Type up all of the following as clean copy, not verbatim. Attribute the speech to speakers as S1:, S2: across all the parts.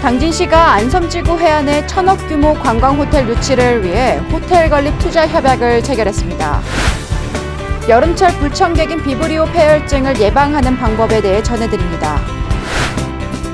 S1: 당진시가 안섬지구 해안의 1,000억 규모 관광호텔 유치를 위해 호텔 건립 투자 협약을 체결했습니다. 여름철 불청객인 비브리오 폐혈증을 예방하는 방법에 대해 전해드립니다.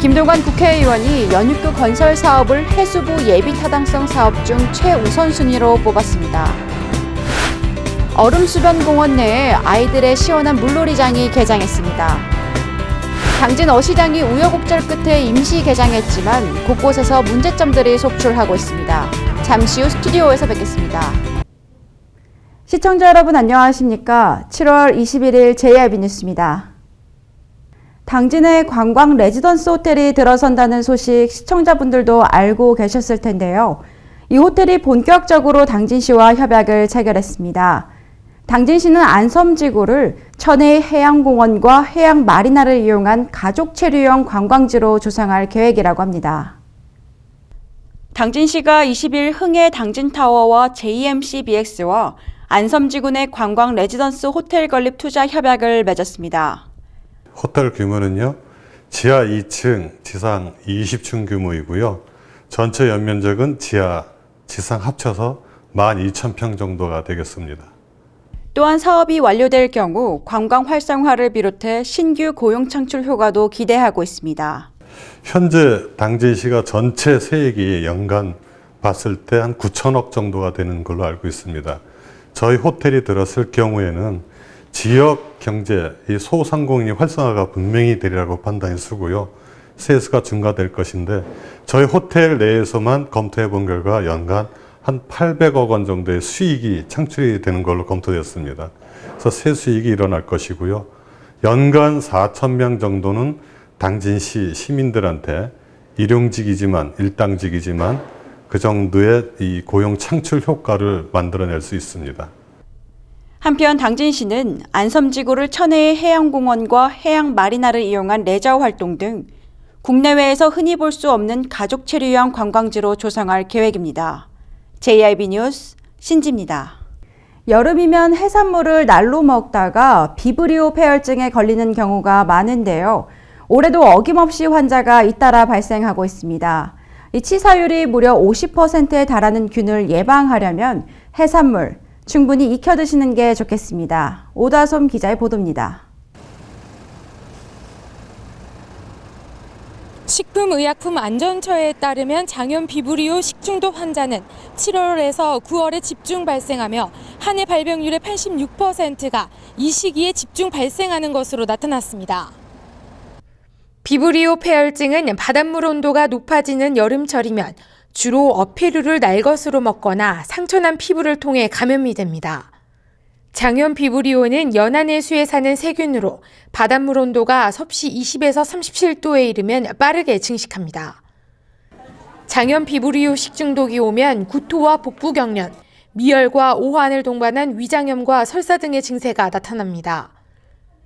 S1: 김동관 국회의원이 연육교 건설 사업을 해수부 예비 타당성 사업 중 최우선 순위로 뽑았습니다. 얼음수변공원 내에 아이들의 시원한 물놀이장이 개장했습니다. 당진 어시장이 우여곡절 끝에 임시 개장했지만 곳곳에서 문제점들이 속출하고 있습니다. 잠시 후 스튜디오에서 뵙겠습니다. 시청자 여러분 안녕하십니까? 7월 21일 JIB 뉴스입니다. 당진에 관광 레지던스 호텔이 들어선다는 소식 시청자분들도 알고 계셨을 텐데요. 이 호텔이 본격적으로 당진시와 협약을 체결했습니다. 당진시는 안섬지구를 천혜의 해양공원과 해양마리나를 이용한 가족 체류형 관광지로 조성할 계획이라고 합니다. 당진시가 20일 흥해 당진타워와 JMCBX와 안섬지구 내 관광 레지던스 호텔 건립 투자 협약을 맺었습니다.
S2: 호텔 규모는요, 지하 2층, 지상 20층 규모이고요. 전체 연면적은 지하, 지상 합쳐서 12,000평 정도가 되겠습니다.
S1: 또한 사업이 완료될 경우 관광 활성화를 비롯해 신규 고용 창출 효과도 기대하고 있습니다.
S2: 현재 당진시가 전체 세액이 연간 봤을 때 한 9천억 정도가 되는 걸로 알고 있습니다. 저희 호텔이 들었을 경우에는 지역 경제, 이 소상공인이 활성화가 분명히 되리라고 판단이 서고요. 세수가 증가될 것인데 저희 호텔 내에서만 검토해 본 결과 연간 한 800억 원 정도의 수익이 창출이 되는 걸로 검토되었습니다. 그래서 세수익이 일어날 것이고요. 연간 4,000명 정도는 당진시 시민들한테 일용직이지만 일당직이지만 그 정도의 이 고용 창출 효과를 만들어낼 수 있습니다.
S1: 한편 당진시는 안섬지구를 천혜의 해양공원과 해양마리나를 이용한 레저 활동 등 국내외에서 흔히 볼 수 없는 가족 체류형 관광지로 조성할 계획입니다. JIB 뉴스 신지입니다. 여름이면 해산물을 날로 먹다가 비브리오 폐혈증에 걸리는 경우가 많은데요. 올해도 어김없이 환자가 잇따라 발생하고 있습니다. 이 치사율이 무려 50%에 달하는 균을 예방하려면 해산물 충분히 익혀 드시는 게 좋겠습니다. 오다솜 기자의 보도입니다.
S3: 식품의약품안전처에 따르면 장염 비브리오 식중독 환자는 7월에서 9월에 집중 발생하며 한 해 발병률의 86%가 이 시기에 집중 발생하는 것으로 나타났습니다. 비브리오 폐혈증은 바닷물 온도가 높아지는 여름철이면 주로 어패류를 날것으로 먹거나 상처난 피부를 통해 감염이 됩니다. 장염 비브리오는 연안해수에 사는 세균으로 바닷물 온도가 섭씨 20에서 37도에 이르면 빠르게 증식합니다. 장염 비브리오 식중독이 오면 구토와 복부 경련, 미열과 오한을 동반한 위장염과 설사 등의 증세가 나타납니다.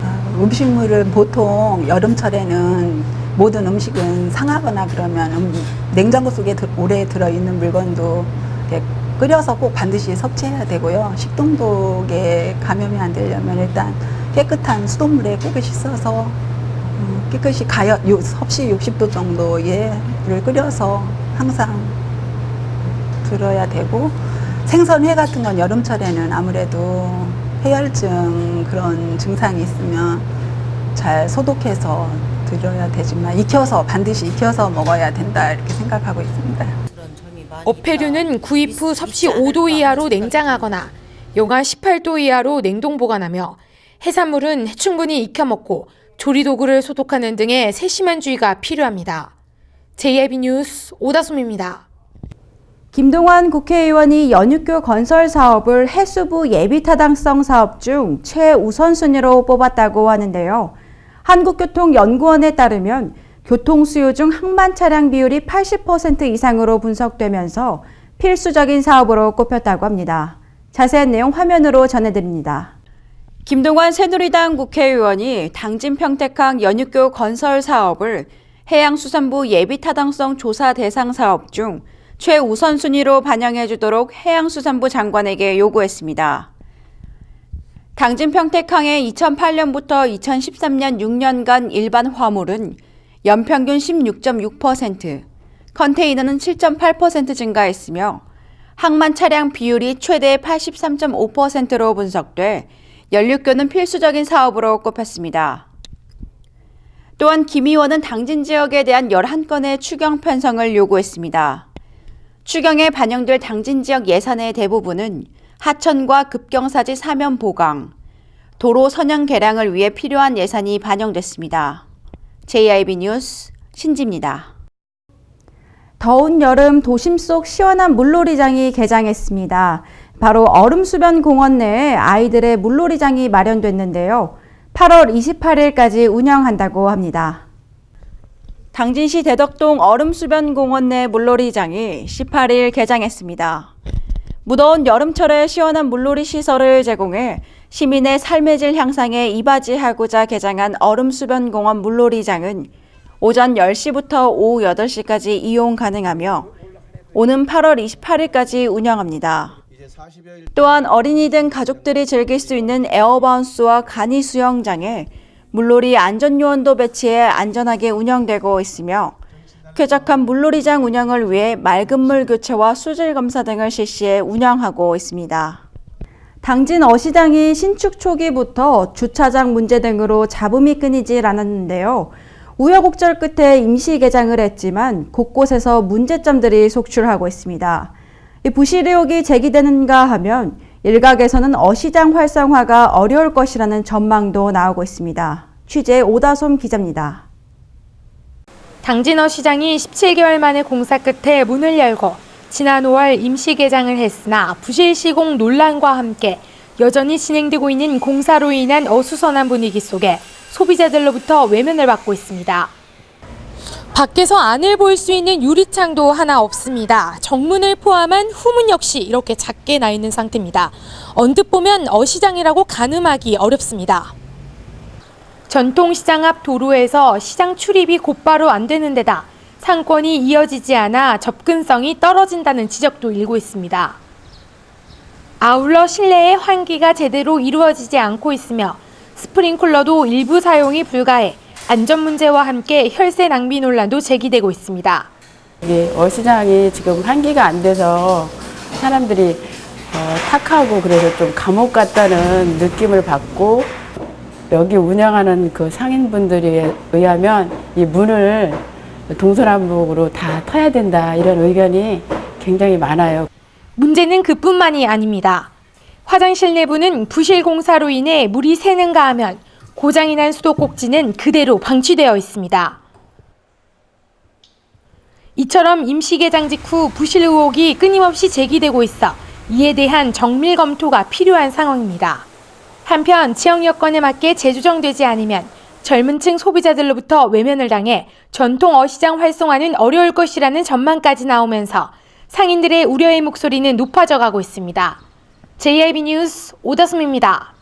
S4: 음식물을 보통 여름철에는 모든 음식은 상하거나 그러면 냉장고 속에 오래 들어있는 물건도 끓여서 꼭 반드시 섭취해야 되고요. 식중독에 감염이 안 되려면 일단 깨끗한 수돗물에 깨끗이 써서 깨끗이 섭씨 60도 정도의 물을 끓여서 항상 들어야 되고, 생선회 같은 건 여름철에는 아무래도 폐혈증 그런 증상이 있으면 잘 소독해서 드려야 되지만 반드시 익혀서 먹어야 된다 이렇게 생각하고 있습니다.
S3: 어패류는 구입 후 섭씨 5도 이하로 냉장하거나 영하 18도 이하로 냉동 보관하며 해산물은 충분히 익혀 먹고 조리도구를 소독하는 등의 세심한 주의가 필요합니다. JIB 뉴스 오다솜입니다.
S1: 김동관 국회의원이 연육교 건설 사업을 해수부 예비 타당성 사업 중 최우선 순위로 뽑았다고 하는데요. 한국교통연구원에 따르면 교통 수요 중 항만 차량 비율이 80% 이상으로 분석되면서 필수적인 사업으로 꼽혔다고 합니다. 자세한 내용 화면으로 전해드립니다. 김동관 새누리당 국회의원이 당진 평택항 연육교 건설 사업을 해양수산부 예비 타당성 조사 대상 사업 중 최우선 순위로 반영해 주도록 해양수산부 장관에게 요구했습니다. 당진 평택항의 2008년부터 2013년 6년간 일반 화물은 연평균 16.6%, 컨테이너는 7.8% 증가했으며 항만 차량 비율이 최대 83.5%로 분석돼 연료교는 필수적인 사업으로 꼽혔습니다. 또한 김 의원은 당진 지역에 대한 11건의 추경 편성을 요구했습니다. 추경에 반영될 당진 지역 예산의 대부분은 하천과 급경사지 사면 보강, 도로 선형 개량을 위해 필요한 예산이 반영됐습니다. JIB 뉴스 신지입니다. 더운 여름 도심 속 시원한 물놀이장이 개장했습니다. 바로 얼음수변공원 내에 아이들의 물놀이장이 마련됐는데요. 8월 28일까지 운영한다고 합니다. 당진시 대덕동 얼음수변공원 내 물놀이장이 18일 개장했습니다. 무더운 여름철에 시원한 물놀이 시설을 제공해 시민의 삶의 질 향상에 이바지하고자 개장한 얼음수변공원 물놀이장은 오전 10시부터 오후 8시까지 이용 가능하며 오는 8월 28일까지 운영합니다. 또한 어린이 등 가족들이 즐길 수 있는 에어바운스와 간이 수영장에 물놀이 안전요원도 배치해 안전하게 운영되고 있으며 쾌적한 물놀이장 운영을 위해 맑은 물 교체와 수질 검사 등을 실시해 운영하고 있습니다. 당진 어시장이 신축 초기부터 주차장 문제 등으로 잡음이 끊이질 않았는데요. 우여곡절 끝에 임시 개장을 했지만 곳곳에서 문제점들이 속출하고 있습니다. 부실 의혹이 제기되는가 하면 일각에서는 어시장 활성화가 어려울 것이라는 전망도 나오고 있습니다. 취재 오다솜 기자입니다.
S3: 당진 어시장이 17개월 만에 공사 끝에 문을 열고 지난 5월 임시 개장을 했으나 부실 시공 논란과 함께 여전히 진행되고 있는 공사로 인한 어수선한 분위기 속에 소비자들로부터 외면을 받고 있습니다. 밖에서 안을 볼 수 있는 유리창도 하나 없습니다. 정문을 포함한 후문 역시 이렇게 작게 나 있는 상태입니다. 언뜻 보면 어시장이라고 가늠하기 어렵습니다. 전통시장 앞 도로에서 시장 출입이 곧바로 안 되는 데다 상권이 이어지지 않아 접근성이 떨어진다는 지적도 일고 있습니다. 아울러 실내의 환기가 제대로 이루어지지 않고 있으며 스프링쿨러도 일부 사용이 불가해 안전 문제와 함께 혈세 낭비 논란도 제기되고 있습니다.
S5: 어시장이 지금 환기가 안 돼서 사람들이 탁하고 그래서 좀 감옥 같다는 느낌을 받고 여기 운영하는 그 상인분들에 의하면 이 문을 동서남북으로 다 터야 된다 이런 의견이 굉장히 많아요.
S3: 문제는 그뿐만이 아닙니다. 화장실 내부는 부실 공사로 인해 물이 새는가 하면 고장이 난 수도꼭지는 그대로 방치되어 있습니다. 이처럼 임시 개장 직후 부실 의혹이 끊임없이 제기되고 있어 이에 대한 정밀 검토가 필요한 상황입니다. 한편 지역 여건에 맞게 재조정되지 않으면 젊은 층 소비자들로부터 외면을 당해 전통 어시장 활성화는 어려울 것이라는 전망까지 나오면서 상인들의 우려의 목소리는 높아져 가고 있습니다. JIB 뉴스 오다솜입니다.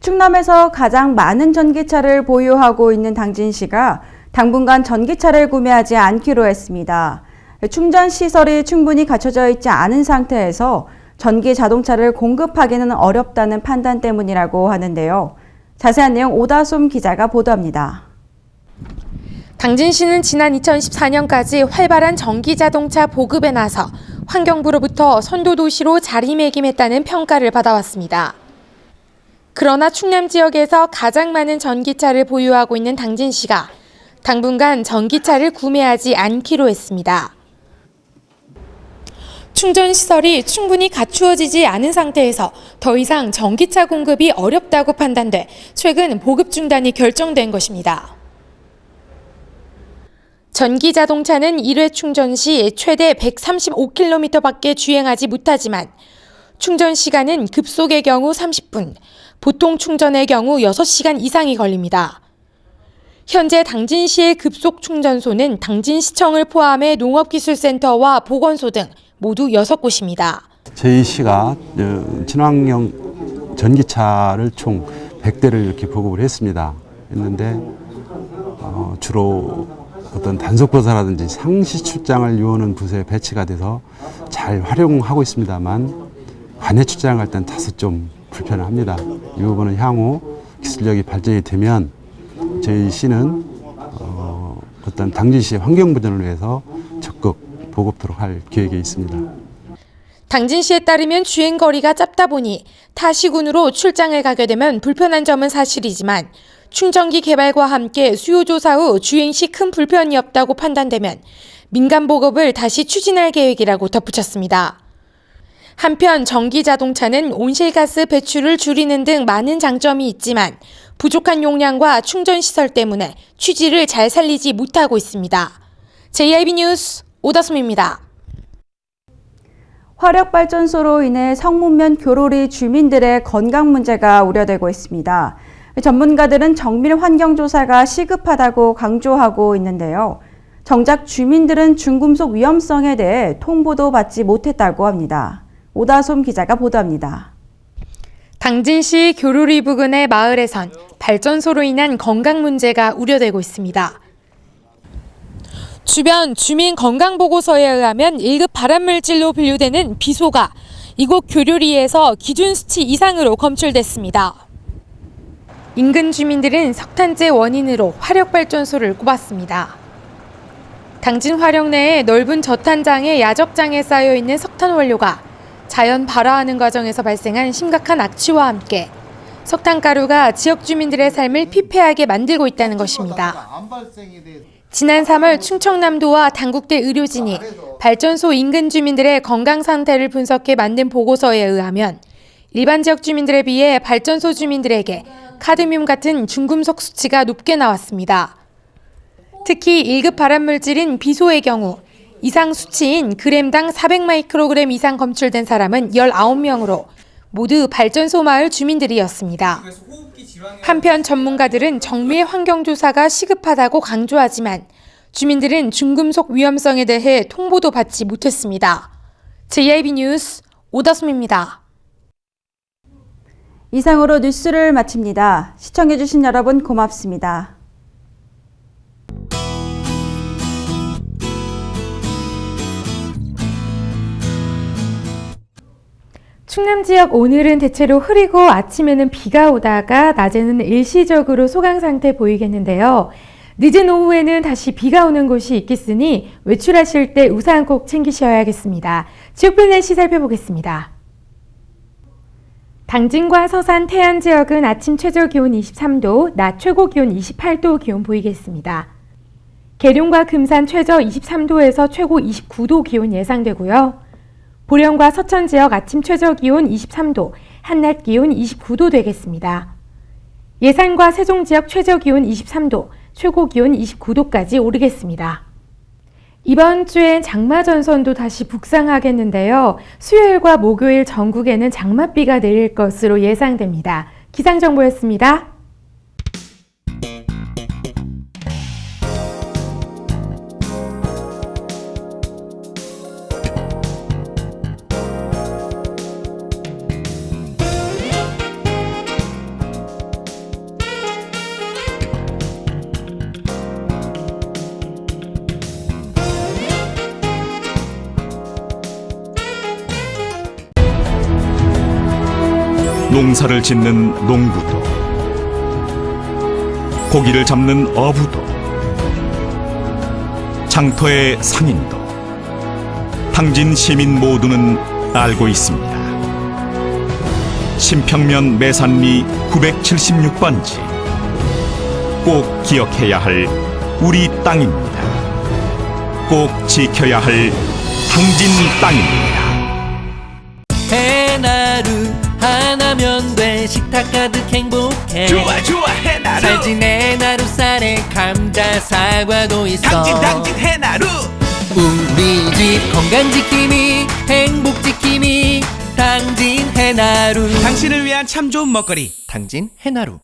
S1: 충남에서 가장 많은 전기차를 보유하고 있는 당진시가 당분간 전기차를 구매하지 않기로 했습니다. 충전 시설이 충분히 갖춰져 있지 않은 상태에서 전기 자동차를 공급하기는 어렵다는 판단 때문이라고 하는데요. 자세한 내용 오다솜 기자가 보도합니다.
S3: 당진시는 지난 2014년까지 활발한 전기자동차 보급에 나서 환경부로부터 선도도시로 자리매김했다는 평가를 받아왔습니다. 그러나 충남 지역에서 가장 많은 전기차를 보유하고 있는 당진시가 당분간 전기차를 구매하지 않기로 했습니다. 충전시설이 충분히 갖추어지지 않은 상태에서 더 이상 전기차 공급이 어렵다고 판단돼 최근 보급 중단이 결정된 것입니다. 전기자동차는 1회 충전 시 최대 135km밖에 주행하지 못하지만 충전 시간은 급속의 경우 30분, 보통 충전의 경우 6시간 이상이 걸립니다. 현재 당진시의 급속 충전소는 당진시청을 포함해 농업기술센터와 보건소 등 모두 6곳입니다.
S6: 저희 시가 친환경 전기차를 총 100대를 이렇게 보급을 했는데 주로 어떤 단속부사라든지 상시 출장을 요하는 부서에 배치가 돼서 잘 활용하고 있습니다만 관내 출장 갈 때는 다소 좀 불편합니다. 이 부분은 향후 기술력이 발전이 되면 저희 시는 어떤 당진시의 환경 보전을 위해서 적극 보급토록 할 계획에 있습니다.
S3: 당진시에 따르면 주행 거리가 짧다 보니 타시군으로 출장을 가게 되면 불편한 점은 사실이지만 충전기 개발과 함께 수요 조사 후 주행 시 큰 불편이 없다고 판단되면 민간 보급을 다시 추진할 계획이라고 덧붙였습니다. 한편 전기 자동차는 온실가스 배출을 줄이는 등 많은 장점이 있지만 부족한 용량과 충전 시설 때문에 취지를 잘 살리지 못하고 있습니다. JIB 뉴스 오다솜입니다.
S1: 화력발전소로 인해 성문면 교로리 주민들의 건강 문제가 우려되고 있습니다. 전문가들은 정밀 환경조사가 시급하다고 강조하고 있는데요. 정작 주민들은 중금속 위험성에 대해 통보도 받지 못했다고 합니다. 오다솜 기자가 보도합니다.
S3: 당진시 교로리 부근의 마을에선 발전소로 인한 건강 문제가 우려되고 있습니다. 주변 주민 건강보고서에 의하면 1급 발암물질로 분류되는 비소가 이곳 교로리에서 기준 수치 이상으로 검출됐습니다. 인근 주민들은 석탄재 원인으로 화력발전소를 꼽았습니다. 당진 화력 내에 넓은 저탄장에 야적장에 쌓여있는 석탄 원료가 자연 발화하는 과정에서 발생한 심각한 악취와 함께 석탄가루가 지역 주민들의 삶을 피폐하게 만들고 있다는 것입니다. 지난 3월 충청남도와 당국대 의료진이 발전소 인근 주민들의 건강 상태를 분석해 만든 보고서에 의하면 일반 지역 주민들에 비해 발전소 주민들에게 카드뮴 같은 중금속 수치가 높게 나왔습니다. 특히 1급 발암물질인 비소의 경우 이상 수치인 그램당 400마이크로그램 이상 검출된 사람은 19명으로 모두 발전소 마을 주민들이었습니다. 한편 전문가들은 정밀 환경조사가 시급하다고 강조하지만 주민들은 중금속 위험성에 대해 통보도 받지 못했습니다. JIB 뉴스 오다솜입니다.
S1: 이상으로 뉴스를 마칩니다. 시청해주신 여러분 고맙습니다.
S3: 충남 지역 오늘은 대체로 흐리고 아침에는 비가 오다가 낮에는 일시적으로 소강 상태 보이겠는데요. 늦은 오후에는 다시 비가 오는 곳이 있겠으니 외출하실 때 우산 꼭 챙기셔야겠습니다. 지역별 날씨 살펴보겠습니다. 당진과 서산, 태안 지역은 아침 최저 기온 23도, 낮 최고 기온 28도 기온 보이겠습니다. 계룡과 금산 최저 23도에서 최고 29도 기온 예상되고요. 보령과 서천 지역 아침 최저 기온 23도, 한낮 기온 29도 되겠습니다. 예산과 세종 지역 최저 기온 23도, 최고 기온 29도까지 오르겠습니다. 이번 주엔 장마 전선도 다시 북상하겠는데요. 수요일과 목요일 전국에는 장맛비가 내릴 것으로 예상됩니다. 기상정보였습니다.
S7: 농사를 짓는 농부도, 고기를 잡는 어부도, 장터의 상인도, 당진 시민 모두는 알고 있습니다. 신평면 매산리 976번지, 꼭 기억해야 할 우리 땅입니다. 꼭 지켜야 할 당진 땅입니다.
S8: 해나루 하나면 돼. 식탁 가득 행복해.
S9: 좋아 좋아 해나루.
S8: 살찐 해나루 쌀에 감자 사과도 있어.
S9: 당진 해나루.
S8: 우리 집 건강 지킴이 행복 지킴이 당진 해나루.
S9: 당신을 위한 참 좋은 먹거리 당진 해나루.